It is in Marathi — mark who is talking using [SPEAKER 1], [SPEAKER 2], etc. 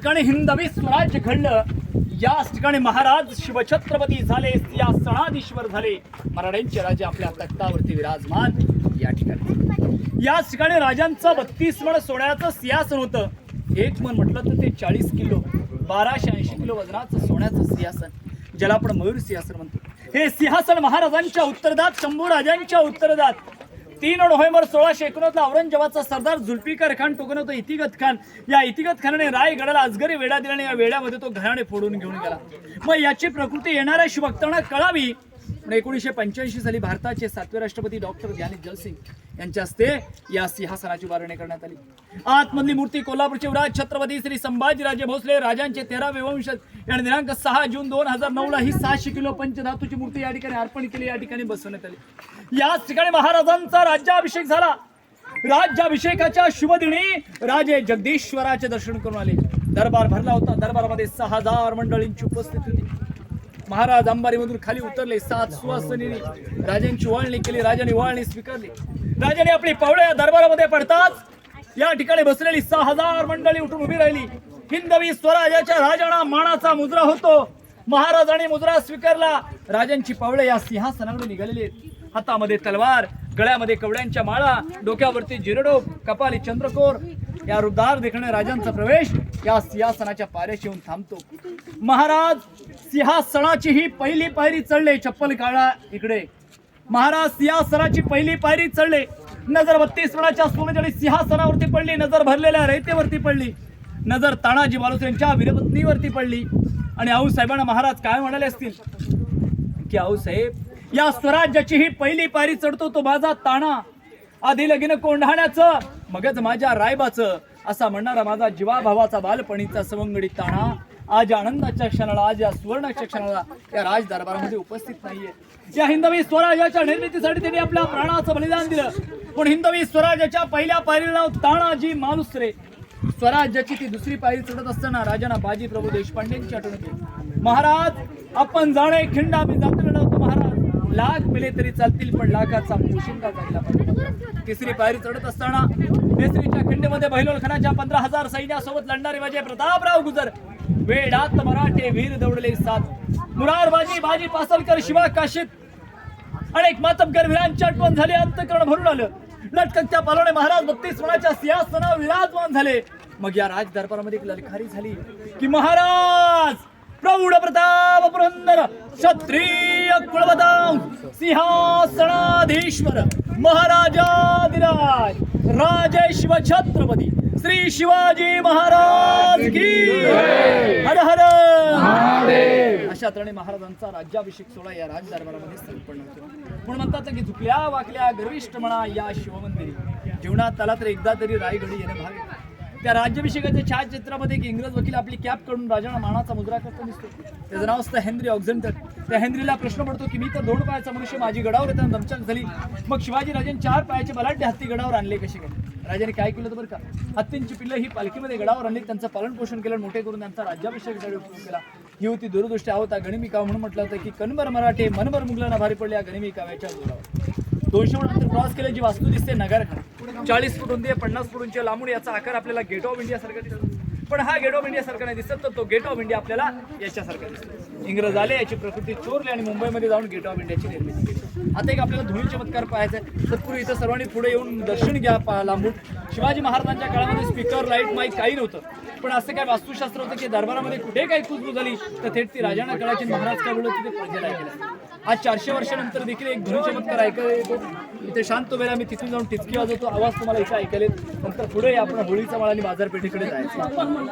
[SPEAKER 1] ठिकाणी हिंदवी स्वराज्य घडलं, याच ठिकाणी महाराज शिवछत्रपती झाले, सिंहासनाधीश्वर झाले, मराठ्यांचे राजे आपल्या तख्तावरती विराजमान या ठिकाणी. याच ठिकाणी राजांचं 32 मन सोन्याचं सिंहासन होतं. एक मन म्हटलं तर ते 40 किलो 1280 किलो वजनाचं सोन्याचं सिंहासन, ज्याला आपण मयूर सिंहासन म्हणतो. हे सिंहासन महाराजांच्या उत्तरदात, शंभू राजांच्या उत्तरदात 3 नोव्हेंबर 1689 औरंगजेबाचा सरदार जुल्फिकार खान टोकन होतो इतिगत खान. या इतिगत खानाने रायगडाला अजगरी वेढा दिला आणि या वेढ्यामध्ये तो घराणे फोडून घेऊन गेला. मग याची प्रकृती येणाऱ्या शिवभक्तांना कळावी. 1985 साली भारताचे 7वे राष्ट्रपती डॉक्टर ध्यानी जलसिंग यांच्या हस्ते या सिंहासनाची उभारणी करण्यात आली. आतमधली मूर्ती कोल्हापूरचे युवराज छत्रपती श्री संभाजीराजे भोसले राजांचे 13वे वंशज यांनी दिनांक 6 जून 2009 ला ही 600 किलो पंचधातूची मूर्ती या ठिकाणी अर्पण केली, या ठिकाणी बसवण्यात आली. याच ठिकाणी महाराजांचा राज्याभिषेक झाला. राज्याभिषेकाच्या शुभदिनी राजे जगदीश्वराचे दर्शन करून आले. दरबार भरला होता. दरबारामध्ये 6000 मंडळींची उपस्थिती होती. महाराज अंबारीमधून खाली उतरले. 7 सुवासिनींनी राजांची वळणी केली. राजाने वळणी स्वीकारली. राजाने आपली पावले या दरबारामध्ये पडताच या ठिकाणी बसलेली 6000 मंडळी उठून उभी राहिली. हिंदवी स्वराज्याच्या राजांना मानाचा मुद्रा होतो. महाराजांनी मुद्रा स्वीकारला. राजांची पावले या सिंहासनाकडे निघालेली आहेत. हातामध्ये तलवार, गळ्यामध्ये कवड्यांच्या माळा, डोक्यावरती जिरडोप, कपाली चंद्रकोर. या रुद्धार देखणे राजांचा प्रवेश या सिंहासनाच्या पायऱ्याशी येऊन थांबतो. महाराज सिंहासनाची ही पहिली पायरी चढले. चप्पल काढा इकडे. महाराज सिंहासनाची पहिली पायरी चढले. नजर 32 मणाच्या सोन्याच्या सिंहासनावरती पडली. नजर भरलेल्या रयतेवरती पडली. नजर तानाजी मालुसरे यांच्या वीरपत्नीवरती पडली. आणि आऊसाहेबांना महाराज काय म्हणाले असतील की आऊसाहेब, या स्वराज्याची ही पहिली पायरी चढतो तो माझा ताणा, आधी लगीन कोंढाण्याचं मगच माझ्या रायबाचं, असा म्हणणारा माझा जीवाभावाचा बालपणीचा सवंगडी ताणा आज आनंदाच्या क्षणाला, आज या सुवर्णाच्या क्षणाला या राज दरबारामध्ये उपस्थित नाहीये. या हिंदवी स्वराज्याच्या निर्मितीसाठी त्यांनी आपल्या प्राणाचं बलिदान दिलं. पण हिंदवी स्वराज्याच्या पहिल्या पायरीला नाव तानाजी मालुसरे. स्वराज्याची ती दुसरी पायरी चढत असताना राजांना बाजी प्रभू देशपांडेंची आठवण येते. महाराज आपण जाणे खिंड आम्ही जात्र नव्हतो. महाराज लाख मिले तरी चालतील पण लाखाचा पोशिंदा जायला पाहिजे. तिसरी पायरी चढत असताना नेसरीच्या खिंडीमध्ये बहिलोल खानाच्या 15000 सैन्यासोबत लढणारे माझे प्रतापराव गुजर, वेडात मराठे वीर दौडले 7. मुरारबाजी बाजी पासलकर, शिवा काशीत अनेक मातबगर वीरांची आठवण झाली. अंतकरण भरून आलं. लटकत्या पालवणे महाराज 32 मणाच्या सिंहासनावर विराजमान झाले. मग या राज दरबारामध्ये एक ललखारी झाली की महाराज प्रौढ प्रताप पुरंदर क्षत्रिय कुलवतां सिंहासनाधीश्वर महाराजाधिराज राजे शिवछत्रपती श्री शिवाजी महाराज की हर हर महादेव. अशा तऱ्हेने महाराजांचा राज्याभिषेक सोहळा या राज दरबारामध्ये संपन्न होतो. म्हणून म्हणतात की झुकल्या वाकल्या गर्विष्ठ म्हणा या शिवमंदिरी, जीवनात आला तर एकदा तरी रायगडी येणं भावे. त्या राज्याभिषेकाच्या छायाचित्रामध्ये एक इंग्रज वकील आपली कॅप काढून राजांना मानाचा मुद्रा करतो दिसतो. त्याचं नाव असतं हेनरी ऑक्झेंटर. त्या हेनरीला प्रश्न पडतो की मी तर 2 पायाचा मनुष्य, माझी गडावर येताना दमछाक झाली, मग शिवाजी राजांनी 4 पायाचे बलाढ्य हत्ती गडावर आणले कसे काय? राजाने काय केलं तर बरं का, हत्तींची पिल्लं ही पालखीमध्ये गडावर आणली, त्यांचं पालन पोषण केलं, मोठे करून त्यांचा राज्याभिषेक केला. ही होती दूरदृष्टी. होता गणिमी काव म्हणून म्हटलं होतं की कणभर मराठे मनभर मुघलांना भारी पडले या गणिमी काव्याच्या जोरावर. 200 नंतर क्रॉस केल्याची वास्तू दिसते नगरखाना. 40 फूट रुंदी, 50 फूट उंची, लांबून याचा आकार आपल्याला गेट ऑफ इंडिया सारखा दिसतो. पण हा गेट ऑफ इंडिया सारखा नाही दिसत, तर तो गेट ऑफ इंडिया आपल्याला याच्यासारखा दिसतो. इंग्रज आले, याची प्रकृती चोरली आणि मुंबईमध्ये जाऊन गेट ऑफ इंडियाची निर्मिती केली. आता एक आपल्याला धुळी चमत्कार पाहायचा आहे. तत्पूर्वी इथं सर्वांनी पुढे येऊन दर्शन घ्या लांबून. शिवाजी महाराजांच्या काळामध्ये स्पीकर, लाईट, माईक काही नव्हतं. पण असं काय वास्तुशास्त्र होतं की दरबारामध्ये कुठे काही कुजबूज झाली तर थेट ती राजांना कळायची. महाराज काय बोलत तिथे प्रजेला ऐकलं. आज 400 वर्षानंतर देखील एक धुळी चमत्कार ऐकायला येतो. इथे शांत वेळा मी तिथून जाऊन टिचकी वाजवतो, आवाज तुम्हाला इथे ऐकायला. नंतर पुढे आपण होळीचा माळाने बाजारपेठेकडे जायचं.